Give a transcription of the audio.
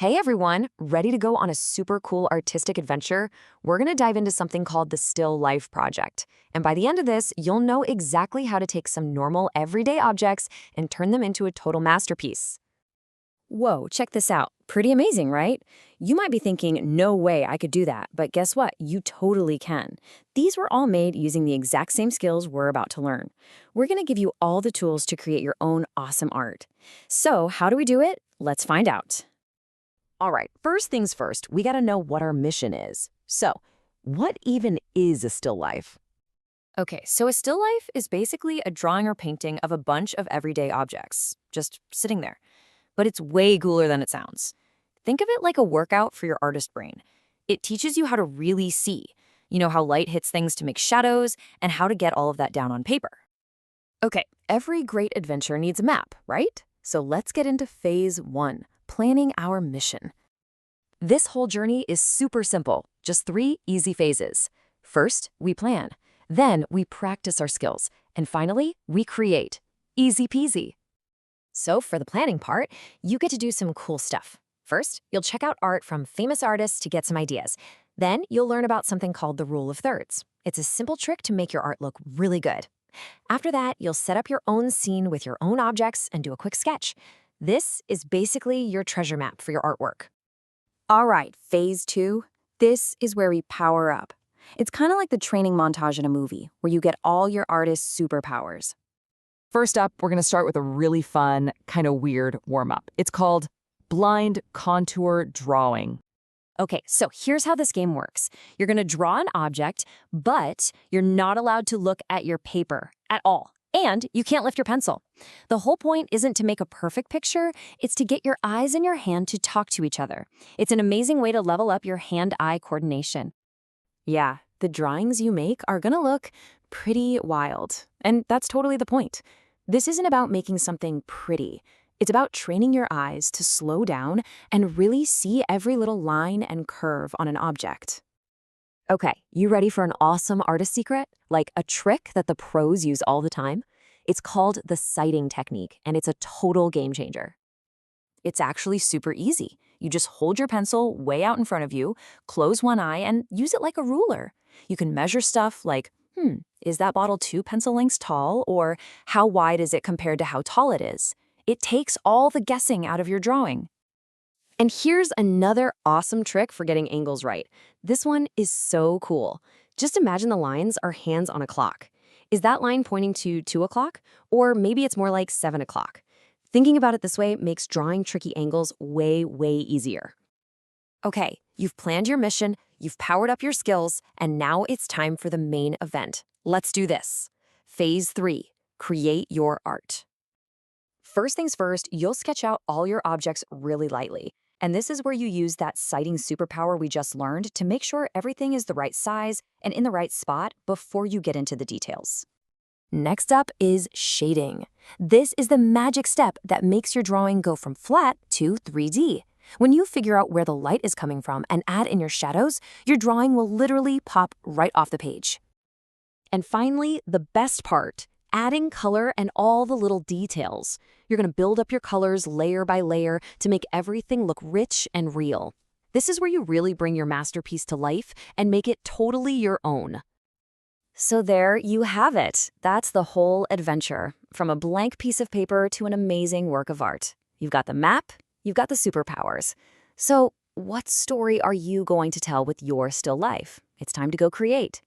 Hey everyone, ready to go on a super cool artistic adventure? We're going to dive into something called the Still Life Project. And by the end of this, you'll know exactly how to take some normal, everyday objects and turn them into a total masterpiece. Whoa, check this out. Pretty amazing, right? You might be thinking, no way I could do that, but guess what? You totally can. These were all made using the exact same skills we're about to learn. We're going to give you all the tools to create your own awesome art. So, how do we do it? Let's find out. All right, first things first, we got to know what our mission is. So, what even is a still life? Okay, so a still life is basically a drawing or painting of a bunch of everyday objects, just sitting there. But it's way cooler than it sounds. Think of it like a workout for your artist brain. It teaches you how to really see. You know how light hits things to make shadows, and how to get all of that down on paper. Okay, every great adventure needs a map, right? So let's get into phase 1, planning our mission. This whole journey is super simple, just 3 easy phases. First, we plan. Then, we practice our skills. And finally, we create. Easy peasy. So for the planning part, you get to do some cool stuff. First, you'll check out art from famous artists to get some ideas. Then you'll learn about something called the rule of thirds. It's a simple trick to make your art look really good. After that, you'll set up your own scene with your own objects and do a quick sketch. This is basically your treasure map for your artwork. All right, phase 2. This is where we power up. It's kind of like the training montage in a movie, where you get all your artist's superpowers. First up, we're going to start with a really fun, kind of weird warm-up. It's called blind contour drawing. Okay, so here's how this game works. You're going to draw an object, but you're not allowed to look at your paper at all. And you can't lift your pencil. The whole point isn't to make a perfect picture, it's to get your eyes and your hand to talk to each other. It's an amazing way to level up your hand-eye coordination. Yeah, the drawings you make are going to look pretty wild. And that's totally the point. This isn't about making something pretty. It's about training your eyes to slow down and really see every little line and curve on an object. Okay, you ready for an awesome artist secret? Like a trick that the pros use all the time? It's called the sighting technique, and it's a total game changer. It's actually super easy. You just hold your pencil way out in front of you, close one eye, and use it like a ruler. You can measure stuff like, is that bottle 2 pencil lengths tall? Or how wide is it compared to how tall it is? It takes all the guessing out of your drawing. And here's another awesome trick for getting angles right. This one is so cool. Just imagine the lines are hands on a clock. Is that line pointing to 2 o'clock? Or maybe it's more like 7 o'clock. Thinking about it this way makes drawing tricky angles way, way easier. Okay, you've planned your mission, you've powered up your skills, and now it's time for the main event. Let's do this. Phase 3, create your art. First things first, you'll sketch out all your objects really lightly. And this is where you use that sighting superpower we just learned to make sure everything is the right size and in the right spot before you get into the details. Next up is shading. This is the magic step that makes your drawing go from flat to 3D. When you figure out where the light is coming from and add in your shadows, your drawing will literally pop right off the page. And finally, the best part, adding color and all the little details. You're going to build up your colors layer by layer to make everything look rich and real. This is where you really bring your masterpiece to life and make it totally your own. So there you have it. That's the whole adventure, from a blank piece of paper to an amazing work of art. You've got the map, you've got the superpowers. So what story are you going to tell with your still life? It's time to go create.